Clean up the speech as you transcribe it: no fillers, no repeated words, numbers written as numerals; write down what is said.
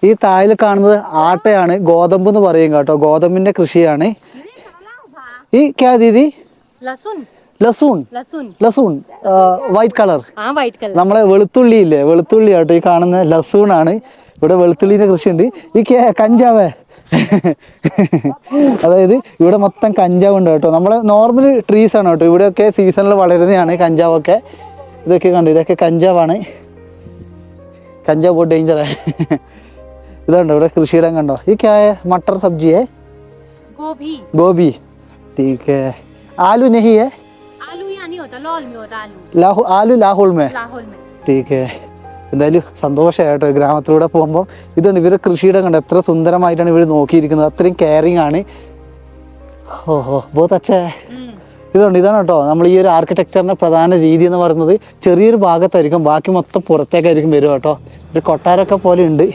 ഈ താഴെ കാണുന്നത് ആട്ടയാണ്, ഗോതമ്പ് എന്ന് പറയും കേട്ടോ, ഗോതമ്പിന്റെ കൃഷിയാണ്. ഈ ക്യാ ദീദി? ലസൂൺ. ലസൂൺ വൈറ്റ് കളർ. നമ്മളെ വെളുത്തുള്ളി ഇല്ലേ, വെളുത്തുള്ളി ആട്ടോ ഈ കാണുന്ന ലസൂൺ ആണ്. ഇവിടെ വെളുത്തുള്ളിന്റെ കൃഷിയുണ്ട്. ഈ കഞ്ചാവേ അതായത് ഇവിടെ മൊത്തം കഞ്ചാവ് ഉണ്ട് കേട്ടോ. നമ്മളെ നോർമൽ ട്രീസ് ആണ് കേട്ടോ, ഇവിടെയൊക്കെ സീസണിൽ വളരുന്നതാണ് കഞ്ചാവൊക്കെ. ഇതൊക്കെ കണ്ടു, ഇതൊക്കെ കഞ്ചാവാണ്. കഞ്ചാവ് बहुत डेंजर है ഇതുണ്ടോ ഇവിടെ കൃഷിയിടം കണ്ടോ. ഈ മട്ടർ സബ്ജി है, गोभी. ठीक है. आलू नहीं है? आलू यहाँ नहीं होता, लाहौल में होता आलू. आलू लाहौल में. ठीक है. എന്തായാലും സന്തോഷമായി കേട്ടോ ഗ്രാമത്തിലൂടെ പോകുമ്പോൾ. ഇതുണ്ട് ഇവരുടെ കൃഷിയിടം കണ്ടോ, എത്ര സുന്ദരമായിട്ടാണ് ഇവർ നോക്കിയിരിക്കുന്നത്, അത്രയും കെയറിങ് ആണ്. ഓഹോ ബഹുത് അച്ഛാ. ഇതുണ്ട്, ഇതാണ് കേട്ടോ നമ്മൾ ഈ ഒരു ആർക്കിടെക്ചറിന്റെ പ്രധാന രീതി എന്ന് പറയുന്നത്. ചെറിയൊരു ഭാഗത്തായിരിക്കും, ബാക്കി മൊത്തം പുറത്തേക്കായിരിക്കും വരും കേട്ടോ. ഒരു കൊട്ടാരമൊക്കെ പോലെ ഉണ്ട്.